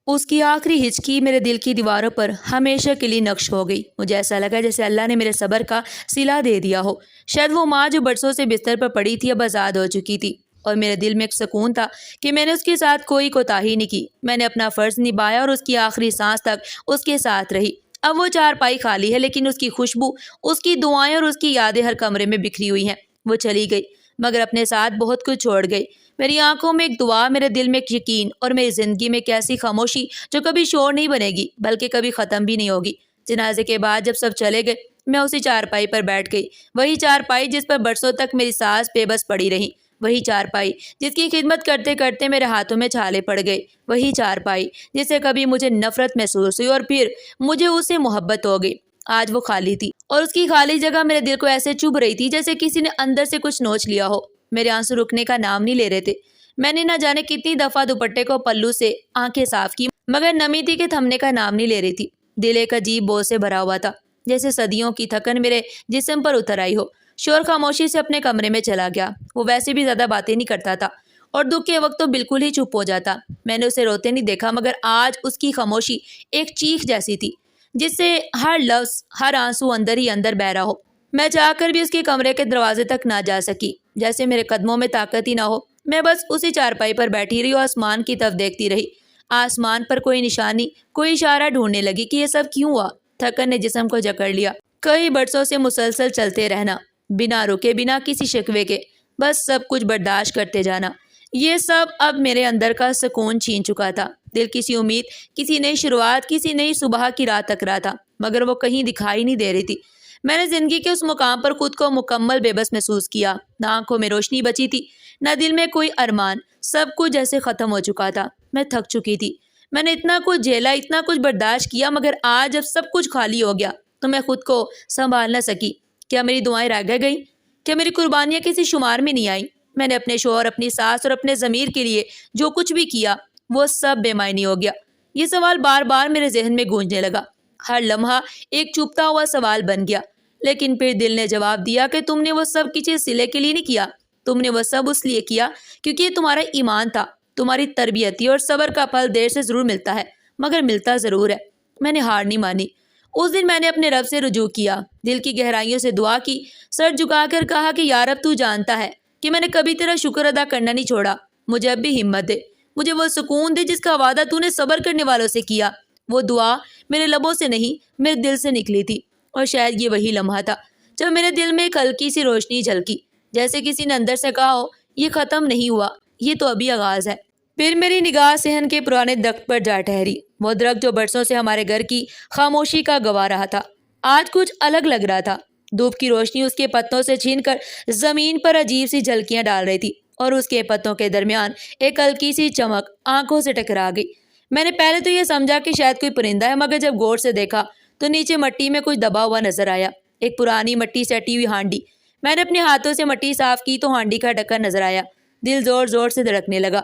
اس کی آخری ہچکی میرے دل کی دیواروں پر ہمیشہ کے لیے نقش ہو گئی۔ مجھے ایسا لگا جیسے اللہ نے میرے صبر کا صلہ دے دیا ہو۔ شاید وہ ماں جو برسوں سے بستر پر پڑی تھی اب آزاد ہو چکی تھی، اور میرے دل میں ایک سکون تھا کہ میں نے اس کے ساتھ کوئی کوتاہی نہیں کی۔ میں نے اپنا فرض نبھایا اور اس کی آخری سانس تک اس کے ساتھ رہی۔ اب وہ چارپائی خالی ہے، لیکن اس کی خوشبو، اس کی دعائیں اور اس کی یادیں ہر کمرے میں بکھری ہوئی ہیں۔ وہ چلی گئی، مگر اپنے ساتھ بہت کچھ چھوڑ گئی۔ میری آنکھوں میں ایک دعا، میرے دل میں ایک یقین، اور میری زندگی میں ایک ایسی خاموشی جو کبھی شور نہیں بنے گی، بلکہ کبھی ختم بھی نہیں ہوگی۔ جنازے کے بعد جب سب چلے گئے، میں اسی چارپائی پر بیٹھ گئی، وہی چارپائی جس پر برسوں تک میری ساس بے بس پڑی رہی، وہی چارپائی جس کی خدمت کرتے کرتے میرے ہاتھوں میں چھالے پڑ گئے، وہی چارپائی جس سے کبھی مجھے نفرت محسوس ہوئی اور پھر مجھے اس سے محبت ہو گئی۔ آج وہ خالی تھی، اور اس کی خالی جگہ میرے دل کو ایسے چبھ رہی تھی جیسے کسی نے اندر سے کچھ نوچ لیا ہو۔ میرے آنسو رکنے کا نام نہیں لے رہے تھے۔ میں نے نہ جانے کتنی دفعہ دوپٹے کو پلو سے آنکھیں صاف کی، مگر نمی تھی کہ تھمنے کا نام نہیں لے رہی تھی۔ دل ایک عجیب بوجھ سے بھرا ہوا تھا، جیسے صدیوں کی تھکن میرے جسم پر اتر آئی ہو۔ شوہر خاموشی سے اپنے کمرے میں چلا گیا۔ وہ ویسے بھی زیادہ باتیں نہیں کرتا تھا، اور دکھ کے وقت تو بالکل ہی چپ ہو جاتا۔ میں نے اسے روتے نہیں دیکھا، مگر آج اس کی خاموشی ایک چیخ جیسی تھی، جس سے ہر لفظ ہر آنسو اندر ہی اندر بہ رہا ہو۔ میں چاہ کر بھی اس کے کمرے کے دروازے تک نہ جا سکی، جیسے میرے قدموں میں طاقت ہی نہ ہو۔ میں بس اسی چارپائی پر بیٹھی رہی اور آسمان کی طرف دیکھتی رہی۔ آسمان پر کوئی نشانی، کوئی اشارہ ڈھونڈنے لگی کہ یہ سب کیوں ہوا۔ تھکن نے جسم کو جکڑ لیا۔ کئی برسوں سے مسلسل چلتے رہنا، بنا رکے، بنا کسی شکوے کے، بس سب کچھ برداشت کرتے جانا، یہ سب اب میرے اندر کا سکون چھین چکا تھا۔ دل کسی امید، کسی نئی شروعات، کسی نئی صبح کی راہ تک رہا تھا، مگر وہ کہیں دکھائی نہیں دے رہی تھی۔ میں نے زندگی کے اس مقام پر خود کو مکمل بے بس محسوس کیا۔ نہ آنکھوں میں روشنی بچی تھی، نہ دل میں کوئی ارمان، سب کچھ جیسے ختم ہو چکا تھا۔ میں تھک چکی تھی، میں نے اتنا کچھ جھیلا، اتنا کچھ برداشت کیا، مگر آج جب سب کچھ خالی ہو گیا تو میں خود کو سنبھال نہ سکی۔ کیا میری دعائیں رہ گئیں؟ کیا میری قربانیاں کسی شمار میں نہیں آئیں؟ میں نے اپنے شوہر، اپنی ساس اور اپنے ضمیر کے لیے جو کچھ بھی کیا وہ سب بے معنی ہو گیا۔ یہ سوال بار بار میرے ذہن میں گونجنے لگا، ہر لمحہ ایک چھپتا ہوا سوال بن گیا۔ لیکن پھر دل نے جواب دیا کہ تم نے وہ سب کسی صلے کے لیے نہیں کیا، تم نے وہ سب اس لیے کیا کیونکہ یہ تمہارا ایمان تھا، تمہاری تربیت تھی، اور صبر کا پھل دیر سے ضرور ملتا ہے مگر ملتا ضرور ہے۔ میں نے ہار نہیں مانی۔ اس دن میں نے اپنے رب سے رجوع کیا، دل کی گہرائیوں سے دعا کی، سر جھکا کر کہا کہ یا رب، تو جانتا ہے کہ میں نے کبھی تیرا شکر ادا کرنا نہیں چھوڑا، مجھے اب بھی ہمت دے، مجھے وہ سکون دے جس کا وعدہ تو نے صبر کرنے والوں سے کیا۔ وہ دعا میرے لبوں سے نہیں، میرے دل سے نکلی تھی، اور شاید یہ وہی لمحہ تھا جب میرے دل میں ایک ہلکی سی روشنی جھلکی، جیسے کسی نے اندر سے کہا ہو یہ ختم نہیں ہوا، یہ تو ابھی آغاز ہے۔ پھر میری نگاہ صحن کے پرانے درخت پر جا ٹھہری، وہ درخت جو برسوں سے ہمارے گھر کی خاموشی کا گواہ رہا تھا، آج کچھ الگ لگ رہا تھا۔ دھوپ کی روشنی اس کے پتوں سے چھین کر زمین پر عجیب سی جھلکیاں ڈال رہی تھی، اور اس کے پتوں کے درمیان ایک ہلکی سی چمک آنکھوں سے ٹکرا گئی۔ میں نے پہلے تو یہ سمجھا کہ شاید کوئی پرندہ ہے، مگر جب غور سے دیکھا تو نیچے مٹی میں کچھ دبا ہوا نظر آیا، ایک پرانی مٹی سے ہٹی ہوئی ہانڈی۔ میں نے اپنے ہاتھوں سے مٹی صاف کی تو ہانڈی کا ڈھکن نظر آیا۔ دل زور زور سے دھڑکنے لگا،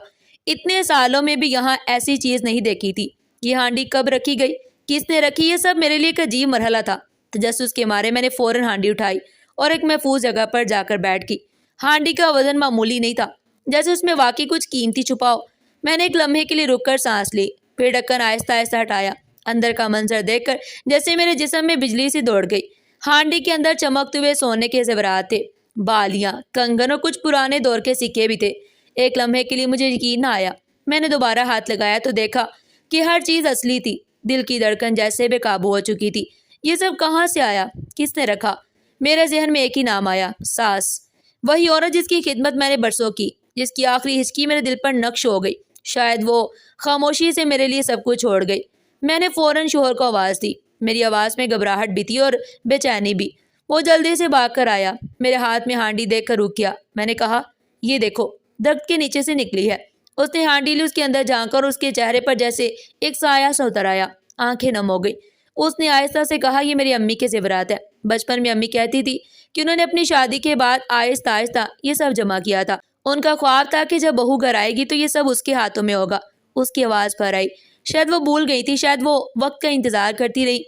اتنے سالوں میں بھی یہاں ایسی چیز نہیں دیکھی تھی۔ یہ ہانڈی کب رکھی گئی، کس نے رکھی، یہ سب میرے لیے ایک عجیب مرحلہ تھا۔ تجسس کے مارے میں نے فوراً ہانڈی اٹھائی اور ایک محفوظ جگہ پر جا کر بیٹھ گئی۔ ہانڈی کا وزن معمولی نہیں تھا، جیسے اس میں واقعی کچھ قیمتی چھپا ہو۔ میں نے ایک لمحے کے لیے رک کر سانس لی، پھر ڈھکن آہستہ آہستہ ہٹایا۔ اندر کا منظر دیکھ کر جیسے میرے جسم میں بجلی سی دوڑ گئی۔ ہانڈی کے اندر چمکتے ہوئے سونے کے زیورات تھے، بالیاں، کنگن اور کچھ پرانے دور کے سکے بھی تھے۔ ایک لمحے کے لیے مجھے یقین نہ آیا۔ میں نے دوبارہ ہاتھ لگایا تو دیکھا کہ ہر چیز اصلی تھی۔ دل کی دھڑکن جیسے بے قابو ہو چکی تھی۔ یہ سب کہاں سے آیا، کس نے رکھا؟ میرے ذہن میں ایک ہی نام آیا، ساس، وہی عورت جس کی خدمت میں نے برسوں کی، جس کی آخری ہچکی میرے دل پر نقش ہو گئی۔ شاید وہ خاموشی سے میرے لیے سب کچھ چھوڑ گئی۔ میں نے فوراً شوہر کو آواز دی، میری آواز میں گھبراہٹ بھی تھی اور بے چینی بھی۔ وہ جلدی سے بھاگ کر آیا، میرے ہاتھ میں ہانڈی دیکھ کر رک گیا۔ میں نے کہا، یہ دیکھو، درخت کے نیچے سے نکلی ہے۔ اس نے ہانڈی لی، اس کے اندر جھانکا اور اس کے چہرے پر جیسے ایک سایہ سا اتر آیا۔ آنکھیں نم ہو گئی۔ اس نے آہستہ سے کہا، یہ میری امی کے زیورات ہیں۔ بچپن میں امی کہتی تھی کہ انہوں نے اپنی شادی کے بعد آہستہ آہستہ یہ سب جمع کیا تھا۔ ان کا خواب تھا کہ جب بہو گھر آئے گی تو یہ سب اس کے ہاتھوں میں ہوگا۔ اس کی آواز پر آئی، شاید وہ بھول گئی تھی، شاید وہ وقت کا انتظار کرتی رہی۔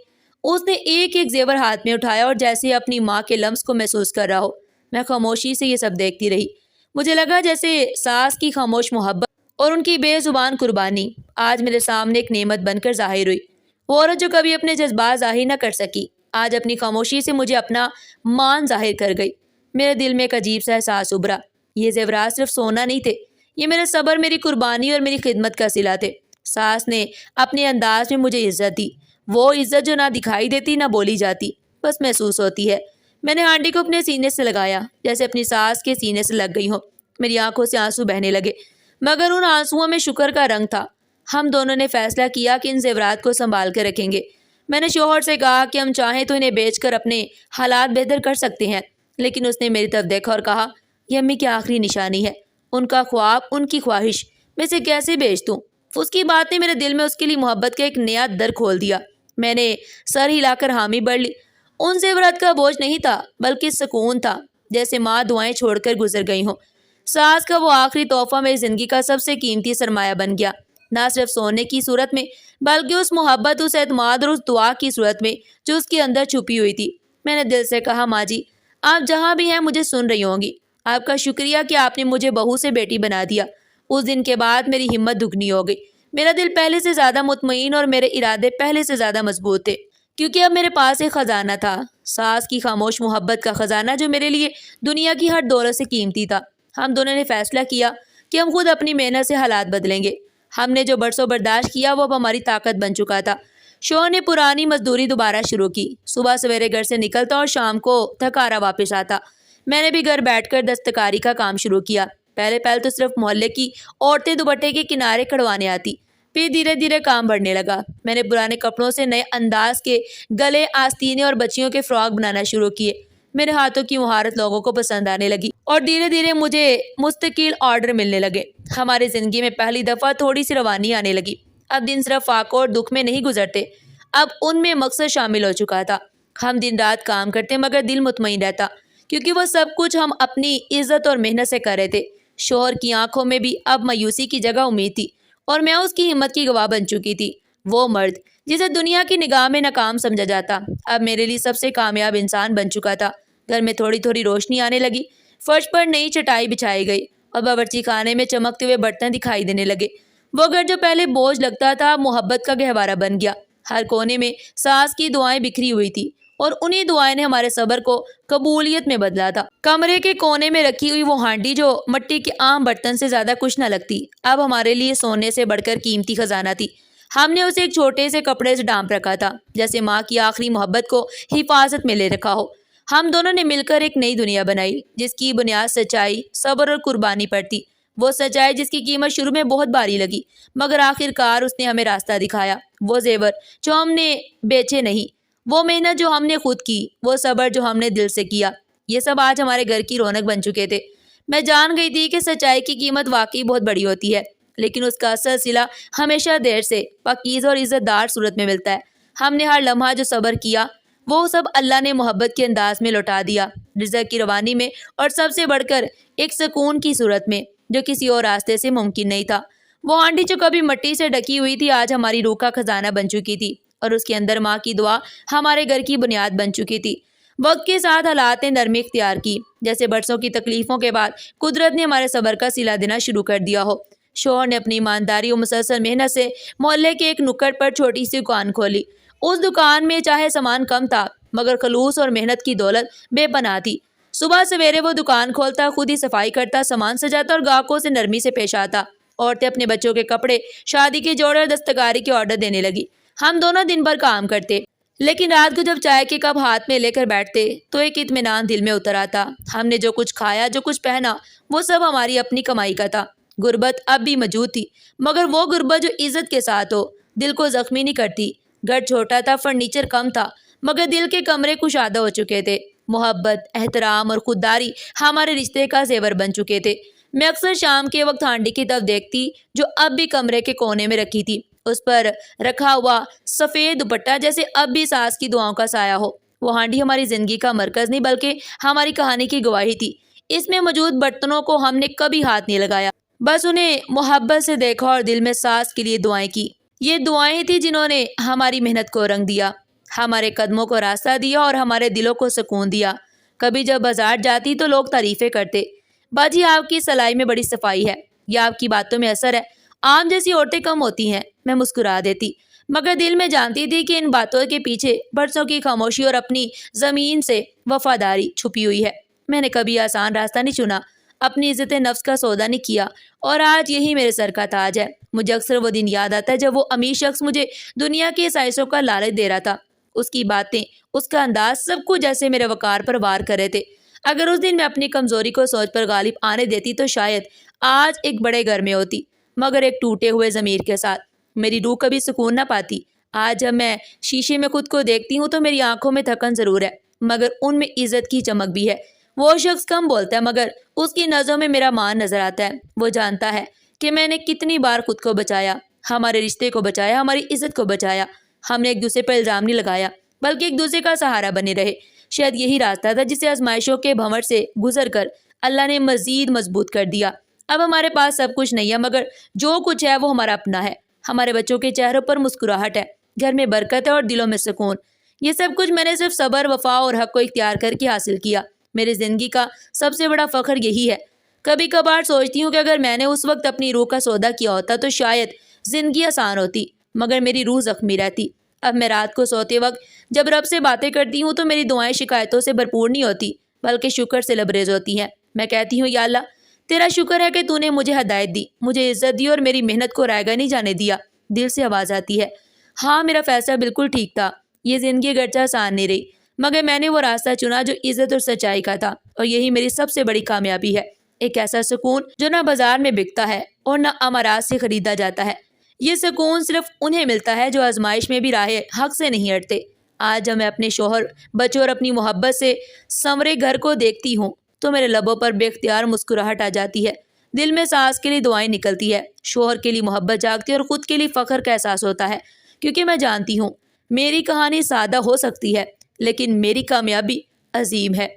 اس نے ایک ایک زیور ہاتھ میں اٹھایا اور جیسے اپنی ماں کے لمس کو محسوس کر رہا ہو۔ میں خاموشی سے یہ سب دیکھتی رہی۔ مجھے لگا جیسے ساس کی خاموش محبت اور ان کی بے زبان قربانی آج میرے سامنے ایک نعمت بن کر ظاہر ہوئی۔ وہ عورت جو کبھی اپنے جذبات ظاہر نہ کر سکی، آج اپنی خاموشی سے مجھے اپنا مان ظاہر کر گئی۔ میرے دل میں ایک عجیب سا احساس ابھرا۔ یہ زیورات صرف سونا نہیں تھے، یہ میرے صبر، میری قربانی اور میری خدمت کا صلہ تھے۔ ساس نے اپنے انداز میں مجھے عزت دی، وہ عزت جو نہ دکھائی دیتی نہ بولی جاتی، بس محسوس ہوتی ہے۔ میں نے ہانڈی کو اپنے سینے سے لگایا، جیسے اپنی ساس کے سینے سے لگ گئی ہوں۔ میری آنکھوں سے آنسو بہنے لگے، مگر ان آنسوؤں میں شکر کا رنگ تھا۔ ہم دونوں نے فیصلہ کیا کہ ان زیورات کو سنبھال کر رکھیں گے۔ میں نے شوہر سے کہا کہ ہم چاہیں تو انہیں بیچ کر اپنے حالات بہتر کر سکتے ہیں، لیکن اس نے میری طرف دیکھا اور کہا، یہ امی کی آخری نشانی ہے، ان کا خواب، ان کی خواہش، میں اسے کیسے بیچ دوں؟ اس کی بات نے میرے دل میں اس کے لیے محبت کا ایک نیا در کھول دیا۔ میں نے سر ہلا کر حامی بڑھ لی۔ ان زیورات کا بوجھ نہیں تھا، بلکہ سکون تھا، جیسے ماں دعائیں چھوڑ کر گزر گئی ہوں۔ ساس کا وہ آخری تحفہ میری زندگی کا سب سے قیمتی سرمایہ بن گیا، نہ صرف سونے کی صورت میں، بلکہ اس محبت، اس اعتماد اور اس دعا کی صورت میں جو اس کے اندر چھپی ہوئی تھی۔ میں نے دل سے کہا، ماں جی، آپ جہاں بھی ہیں مجھے سن رہی ہوں گی، آپ کا شکریہ کہ آپ نے مجھے بہو سے بیٹی بنا دیا۔ اس دن کے بعد میری ہمت دگنی ہو گئی، میرا دل پہلے سے زیادہ مطمئن اور میرے ارادے پہلے سے زیادہ مضبوط تھے۔ کیونکہ اب میرے پاس ایک خزانہ تھا، ساس کی خاموش محبت کا خزانہ جو میرے لیے دنیا کی ہر دولت سے قیمتی تھا۔ ہم دونوں نے فیصلہ کیا کہ ہم خود اپنی محنت سے حالات بدلیں گے۔ ہم نے جو برسوں برداشت کیا وہ اب ہماری طاقت بن چکا تھا۔ شوہر نے پرانی مزدوری دوبارہ شروع کی، صبح سویرے گھر سے نکلتا اور شام کو تھکارا واپس آتا۔ میں نے بھی گھر بیٹھ کر دستکاری کا کام شروع کیا۔ پہلے تو صرف محلے کی عورتیں دوپٹے کے کنارے کھڑوانے آتی، پھر دھیرے دھیرے کام بڑھنے لگا۔ میں نے پرانے کپڑوں سے نئے انداز کے گلے، آستینے اور بچیوں کے فراک بنانا شروع کیے۔ میرے ہاتھوں کی مہارت لوگوں کو پسند آنے لگی اور دھیرے دھیرے مجھے مستقل آرڈر ملنے لگے۔ ہماری زندگی میں پہلی دفعہ تھوڑی سی روانی آنے لگی۔ اب دن صرف فاقوں اور دکھ میں نہیں گزرتے، اب ان میں مقصد شامل ہو چکا تھا۔ ہم دن رات کام کرتے مگر دل مطمئن رہتا، کیونکہ وہ سب کچھ ہم اپنی عزت اور محنت سے کر رہے تھے۔ شوہر کی آنکھوں میں بھی اب مایوسی کی جگہ امید تھی، اور میں اس کی ہمت کی گواہ بن چکی تھی۔ وہ مرد جسے دنیا کی نگاہ میں ناکام سمجھا جاتا، اب میرے لیے سب سے کامیاب انسان بن چکا تھا۔ گھر میں تھوڑی تھوڑی روشنی آنے لگی، فرش پر نئی چٹائی بچھائی گئی اور باورچی خانے میں چمکتے ہوئے برتن دکھائی دینے لگے۔ وہ گھر جو پہلے بوجھ لگتا تھا محبت کا گہوارہ بن گیا۔ ہر کونے میں ساس کی دعائیں بکھری ہوئی تھی، اور انہی دعائیں نے ہمارے صبر کو قبولیت میں بدلا تھا۔ کمرے کے کونے میں رکھی ہوئی وہ ہانڈی جو مٹی کے عام برتن سے زیادہ کچھ نہ لگتی، اب ہمارے لیے سونے سے بڑھ کر قیمتی خزانہ تھی۔ ہم نے اسے ایک چھوٹے سے کپڑے سے ڈھانپ رکھا تھا، جیسے ماں کی آخری محبت کو حفاظت میں لے رکھا ہو۔ ہم دونوں نے مل کر ایک نئی دنیا بنائی، جس کی بنیاد سچائی، صبر اور قربانی پر تھی۔ وہ سچائی جس کی قیمت شروع میں بہت بھاری لگی، مگر آخر کار اس نے ہمیں راستہ دکھایا۔ وہ زیور جو ہم نے بیچے نہیں، وہ محنت جو ہم نے خود کی، وہ صبر جو ہم نے دل سے کیا، یہ سب آج ہمارے گھر کی رونق بن چکے تھے۔ میں جان گئی تھی کہ سچائی کی قیمت واقعی بہت بڑی ہوتی ہے، لیکن اس کا اصل صلہ ہمیشہ دیر سے پاکیزہ اور عزت دار صورت میں ملتا ہے۔ ہم نے ہر لمحہ جو صبر کیا، وہ سب اللہ نے محبت کے انداز میں لوٹا دیا، رزق کی روانی میں، اور سب سے بڑھ کر ایک سکون کی صورت میں جو کسی اور راستے سے ممکن نہیں تھا۔ وہ ہانڈی جو کبھی مٹی سے ڈھکی ہوئی تھی، آج ہماری روح کا خزانہ بن چکی تھی، اور اس کے اندر ماں کی دعا ہمارے گھر کی بنیاد بن چکی تھی۔ وقت کے ساتھ حالات نے نرمی اختیار کی، جیسے برسوں کی تکلیفوں کے بعد قدرت نے ہمارے صبر کا صلہ دینا شروع کر دیا ہو۔ شوہر نے اپنی ایمانداری اور مسلسل محنت سے محلے کے ایک نکڑ پر چھوٹی سی دکان کھولی۔ اس دکان میں چاہے سامان کم تھا، مگر خلوص اور محنت کی دولت بے پناہ تھی۔ صبح سویرے وہ دکان کھولتا، خود ہی صفائی کرتا، سامان سجاتا اور گاہکوں سے نرمی سے پیش آتا۔ عورتیں اپنے بچوں کے کپڑے، شادی کے جوڑے اور دستکاری کے آرڈر دینے لگی۔ ہم دونوں دن بھر کام کرتے، لیکن رات کو جب چائے کے کپ ہاتھ میں لے کر بیٹھتے تو ایک اطمینان دل میں اتر آتا۔ ہم نے جو کچھ کھایا، جو کچھ پہنا، وہ سب ہماری اپنی کمائی کا تھا۔ غربت اب بھی موجود تھی، مگر وہ غربت جو عزت کے ساتھ ہو، دل کو زخمی نہیں کرتی۔ گھر چھوٹا تھا، فرنیچر کم تھا، مگر دل کے کمرے کشادہ ہو چکے تھے۔ محبت، احترام اور خودداری ہمارے رشتے کا زیور بن چکے تھے۔ میں اکثر شام کے وقت ہانڈی کی طرف دیکھتی جو اب بھی کمرے کے کونے میں رکھی تھی۔ اس پر رکھا ہوا سفید دوپٹہ جیسے اب بھی ساس کی دعاؤں کا سایہ ہو۔ وہ ہانڈی ہماری زندگی کا مرکز نہیں بلکہ ہماری کہانی کی گواہی تھی۔ اس میں موجود برتنوں کو ہم نے کبھی ہاتھ نہیں لگایا، بس انہیں محبت سے دیکھا اور دل میں ساس کے لیے دعائیں کی۔ یہ دعائیں تھیں جنہوں نے ہماری محنت کو رنگ دیا، ہمارے قدموں کو راستہ دیا اور ہمارے دلوں کو سکون دیا۔ کبھی جب بازار جاتی تو لوگ تعریفیں کرتے، باجی آپ کی سلائی میں بڑی صفائی ہے، یا آپ کی باتوں میں اثر ہے، عام جیسی عورتیں کم ہوتی ہیں۔ میں مسکرا دیتی، مگر دل میں جانتی تھی کہ ان باتوں کے پیچھے برسوں کی خاموشی اور اپنی زمین سے وفاداری چھپی ہوئی ہے۔ میں نے کبھی آسان راستہ نہیں چنا، اپنی عزت نفس کا سودا نہیں کیا، اور آج یہی میرے سر کا تاج ہے۔ مجھے اکثر وہ دن یاد آتا ہے جب وہ امیر شخص مجھے دنیا کے عیسائیوں کا لالچ دے رہا تھا۔ اس کی باتیں، اس کا انداز، سب کچھ جیسے میرے وقار پر وار کر رہے تھے۔ اگر اس دن میں اپنی کمزوری کو سوچ پر غالب آنے دیتی تو شاید آج ایک بڑے گھر میں ہوتی، مگر ایک ٹوٹے ہوئے ضمیر کے ساتھ۔ میری روح کبھی سکون نہ پاتی۔ آج جب میں شیشے میں خود کو دیکھتی ہوں تو میری آنکھوں میں تھکن ضرور ہے، مگر ان میں عزت کی چمک بھی ہے۔ وہ شخص کم بولتا ہے، مگر اس کی نظروں میں میرا مان نظر آتا ہے۔ وہ جانتا ہے کہ میں نے کتنی بار خود کو بچایا، ہمارے رشتے کو بچایا، ہماری عزت کو بچایا۔ ہم نے ایک دوسرے پر الزام نہیں لگایا، بلکہ ایک دوسرے کا سہارا بنے رہے۔ شاید یہی راستہ تھا جسے آزمائشوں کے بھنور سے گزر کر اللہ نے مزید مضبوط کر دیا۔ اب ہمارے پاس سب کچھ نہیں ہے، مگر جو کچھ ہے وہ ہمارا اپنا ہے۔ ہمارے بچوں کے چہروں پر مسکراہٹ ہے، گھر میں برکت ہے اور دلوں میں سکون۔ یہ سب کچھ میں نے صرف صبر، وفا اور حق کو اختیار کر کے حاصل کیا۔ میری زندگی کا سب سے بڑا فخر یہی ہے۔ کبھی کبھار سوچتی ہوں کہ اگر میں نے اس وقت اپنی روح کا سودا کیا ہوتا تو شاید زندگی آسان ہوتی، مگر میری روح زخمی رہتی۔ اب میں رات کو سوتے وقت جب رب سے باتیں کرتی ہوں تو میری دعائیں شکایتوں سے بھرپور نہیں ہوتی بلکہ شکر سے لبریز ہوتی ہیں۔ میں کہتی ہوں یا اللہ تیرا شکر ہے کہ تو نے مجھے ہدایت دی، مجھے عزت دی اور میری محنت کو رائیگاں نہیں جانے دیا۔ دل سے آواز آتی ہے ہاں میرا فیصلہ بالکل ٹھیک تھا، یہ زندگی اگرچہ آسان نہیں رہی مگر میں نے وہ راستہ چنا جو عزت اور سچائی کا تھا، اور یہی میری سب سے بڑی کامیابی ہے۔ ایک ایسا سکون جو نہ بازار میں بکتا ہے اور نہ امارات سے خریدا جاتا ہے۔ یہ سکون صرف انہیں ملتا ہے جو آزمائش میں بھی راہ حق سے نہیں ہٹتے۔ آج جب میں اپنے شوہر، بچوں اور اپنی محبت سے سنورے گھر کو دیکھتی ہوں تو میرے لبوں پر بے اختیار مسکراہٹ آ جاتی ہے، دل میں ساس کے لیے دعائیں نکلتی ہے، شوہر کے لیے محبت جاگتی ہے اور خود کے لیے فخر کا احساس ہوتا ہے، کیونکہ میں جانتی ہوں میری کہانی سادہ ہو سکتی ہے لیکن میری کامیابی عظیم ہے۔